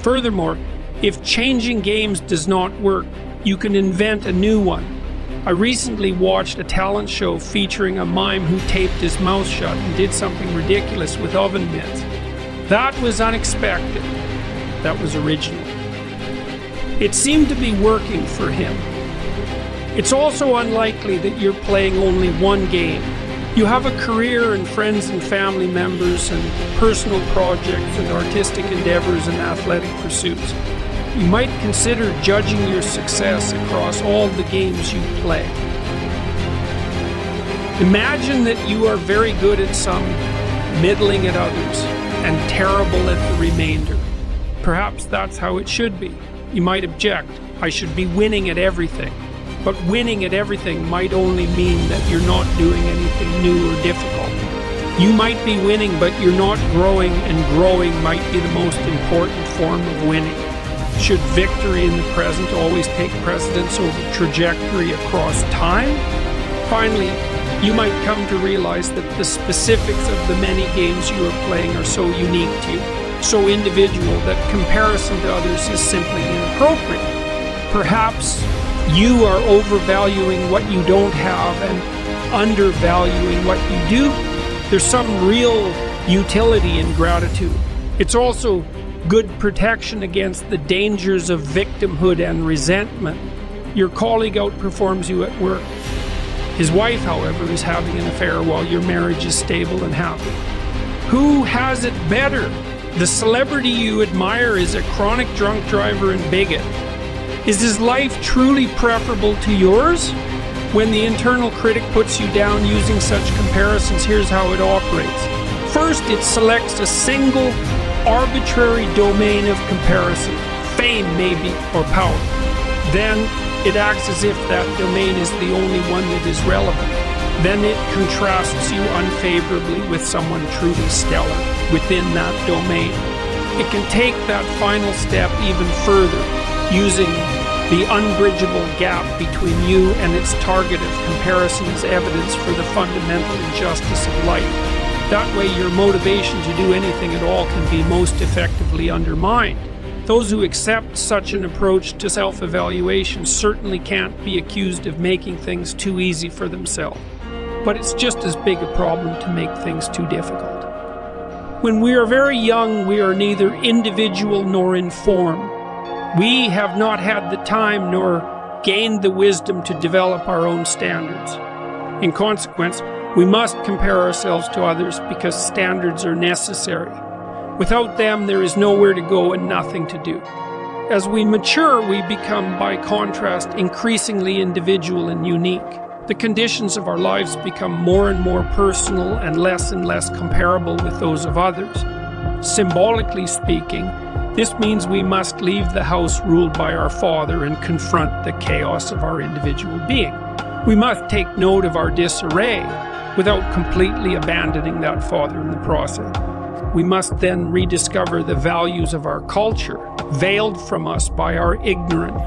Furthermore, if changing games does not work, you can invent a new one. I recently watched a talent show featuring a mime who taped his mouth shut and did something ridiculous with oven mitts. That was unexpected. That was original. It seemed to be working for him. It's also unlikely that you're playing only one game. You have a career and friends and family members and personal projects and artistic endeavors and athletic pursuits. You might consider judging your success across all the games you play. Imagine that you are very good at some, middling at others, and terrible at the remainder. Perhaps that's how it should be. You might object, I should be winning at everything. But winning at everything might only mean that you're not doing anything new or difficult. You might be winning, but you're not growing, and growing might be the most important form of winning. Should victory in the present always take precedence over trajectory across time? Finally, you might come to realize that the specifics of the many games you are playing are so unique to you, so individual, that comparison to others is simply inappropriate. Perhaps you are overvaluing what you don't have and undervaluing what you do. There's some real utility in gratitude. It's also good protection against the dangers of victimhood and resentment. Your colleague outperforms you at work. His wife, however, is having an affair while your marriage is stable and happy. Who has it better? The celebrity you admire is a chronic drunk driver and bigot. Is his life truly preferable to yours? When the internal critic puts you down using such comparisons, here's how it operates. First, it selects a single, arbitrary domain of comparison, fame maybe, or power. Then it acts as if that domain is the only one that is relevant. Then it contrasts you unfavorably with someone truly stellar within that domain. It can take that final step even further, using the unbridgeable gap between you and its target of comparison as evidence for the fundamental injustice of life. That way your motivation to do anything at all can be most effectively undermined. Those who accept such an approach to self-evaluation certainly can't be accused of making things too easy for themselves. But it's just as big a problem to make things too difficult. When we are very young, we are neither individual nor informed. We have not had the time nor gained the wisdom to develop our own standards. In consequence, we must compare ourselves to others because standards are necessary. Without them, there is nowhere to go and nothing to do. As we mature, we become, by contrast, increasingly individual and unique. The conditions of our lives become more and more personal and less comparable with those of others. Symbolically speaking, this means we must leave the house ruled by our Father and confront the chaos of our individual being. We must take note of our disarray without completely abandoning that Father in the process. We must then rediscover the values of our culture, veiled from us by our ignorance,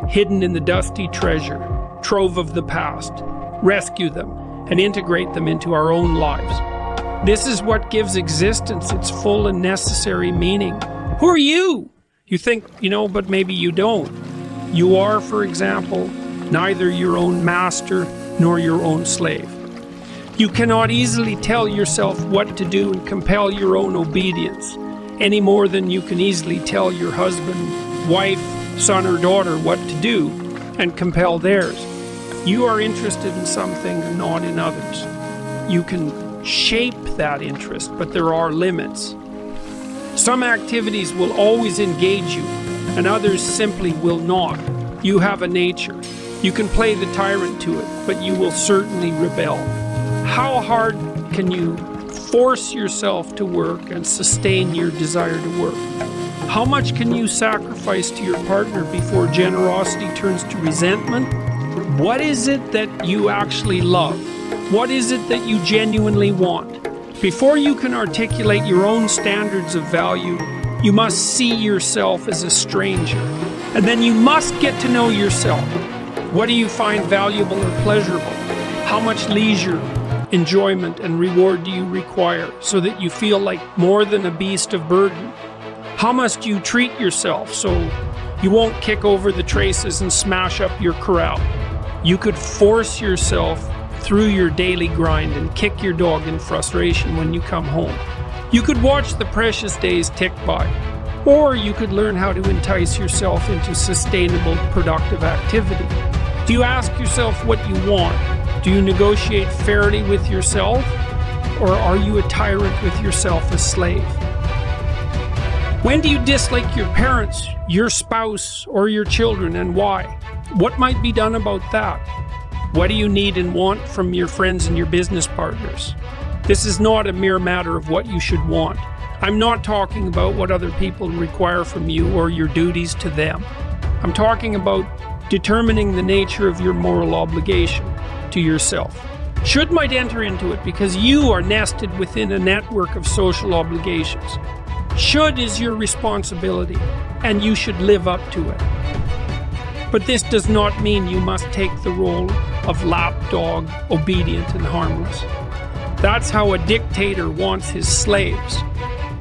hidden in the dusty treasure, trove of the past, rescue them, and integrate them into our own lives. This is what gives existence its full and necessary meaning. Who are you? You think you know, but maybe you don't. You are, for example, neither your own master nor your own slave. You cannot easily tell yourself what to do and compel your own obedience, any more than you can easily tell your husband, wife, son, or daughter what to do and compel theirs. You are interested in something and not in others. You can shape that interest, but there are limits. Some activities will always engage you, and others simply will not. You have a nature. You can play the tyrant to it, but you will certainly rebel. How hard can you force yourself to work and sustain your desire to work? How much can you sacrifice to your partner before generosity turns to resentment? What is it that you actually love? What is it that you genuinely want? Before you can articulate your own standards of value, you must see yourself as a stranger. And then you must get to know yourself. What do you find valuable or pleasurable? How much leisure, enjoyment, and reward do you require so that you feel like more than a beast of burden? How must you treat yourself so you won't kick over the traces and smash up your corral? You could force yourself through your daily grind and kick your dog in frustration when you come home. You could watch the precious days tick by, or you could learn how to entice yourself into sustainable, productive activity. Do you ask yourself what you want? Do you negotiate fairly with yourself, or are you a tyrant with yourself as slave? When do you dislike your parents, your spouse, or your children, and why? What might be done about that? What do you need and want from your friends and your business partners? This is not a mere matter of what you should want. I'm not talking about what other people require from you or your duties to them. I'm talking about determining the nature of your moral obligation to yourself. Should might enter into it because you are nested within a network of social obligations. Should is your responsibility, and you should live up to it. But this does not mean you must take the role of lapdog, obedient and harmless. That's how a dictator wants his slaves.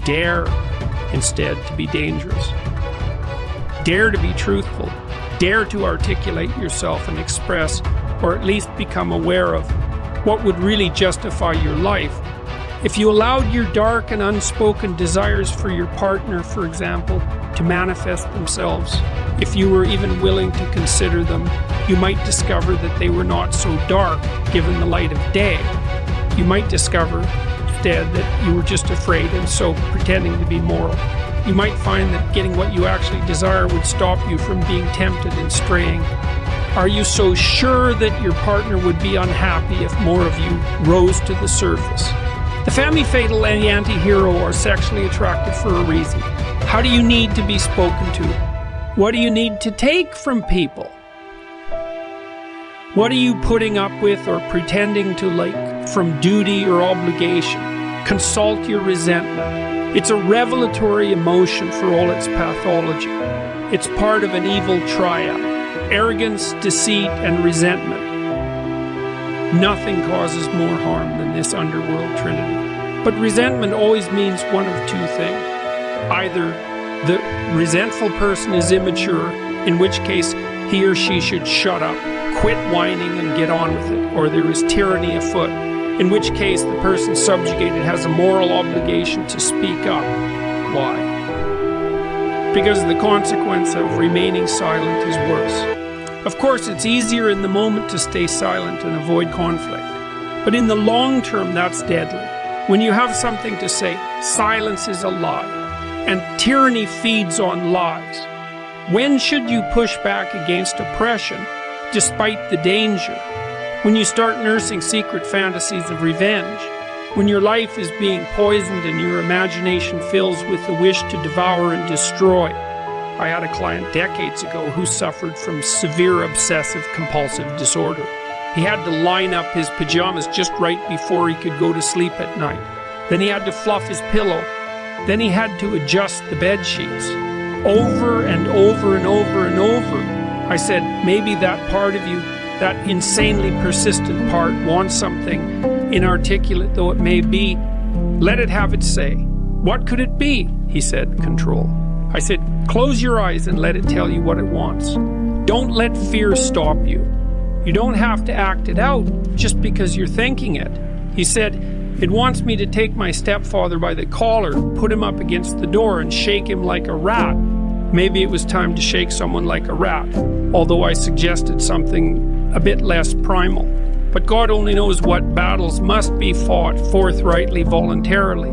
Dare, instead, to be dangerous. Dare to be truthful. Dare to articulate yourself and express, or at least become aware of, what would really justify your life. If you allowed your dark and unspoken desires for your partner, for example, to manifest themselves, if you were even willing to consider them, you might discover that they were not so dark given the light of day. You might discover instead that you were just afraid and so pretending to be moral. You might find that getting what you actually desire would stop you from being tempted and straying. Are you so sure that your partner would be unhappy if more of you rose to the surface? The femme fatale and the anti-hero are sexually attracted for a reason. How do you need to be spoken to? What do you need to take from people? What are you putting up with or pretending to like from duty or obligation? Consult your resentment. It's a revelatory emotion for all its pathology. It's part of an evil triad: arrogance, deceit, and resentment. Nothing causes more harm than this underworld trinity. But resentment always means one of two things. Either the resentful person is immature, in which case he or she should shut up, quit whining and get on with it, or there is tyranny afoot, in which case the person subjugated has a moral obligation to speak up. Why? Because the consequence of remaining silent is worse. Of course, it's easier in the moment to stay silent and avoid conflict. But in the long term, that's deadly. When you have something to say, silence is a lie. And tyranny feeds on lies. When should you push back against oppression, despite the danger? When you start nursing secret fantasies of revenge. When your life is being poisoned and your imagination fills with the wish to devour and destroy. I had a client decades ago who suffered from severe obsessive-compulsive disorder. He had to line up his pajamas just right before he could go to sleep at night. Then he had to fluff his pillow. Then he had to adjust the bed sheets. Over and over and over and over. I said, maybe that part of you, that insanely persistent part, wants something, inarticulate though it may be. Let it have its say. What could it be? He said, control. I said, close your eyes and let it tell you what it wants. Don't let fear stop you. You don't have to act it out just because you're thinking it. He said, it wants me to take my stepfather by the collar, put him up against the door and shake him like a rat. Maybe it was time to shake someone like a rat, although I suggested something a bit less primal. But God only knows what battles must be fought forthrightly, voluntarily,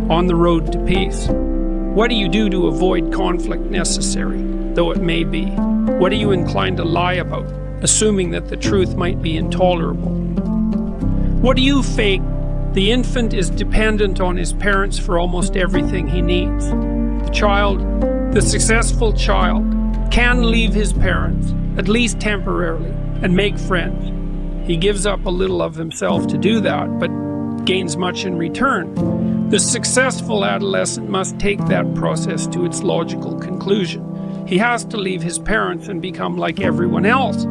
on the road to peace. What do you do to avoid conflict necessary, though it may be? What are you inclined to lie about, assuming that the truth might be intolerable? What do you fake? The infant is dependent on his parents for almost everything he needs. The successful child, can leave his parents, at least temporarily, and make friends. He gives up a little of himself to do that, but gains much in return. The successful adolescent must take that process to its logical conclusion. He has to leave his parents and become like everyone else.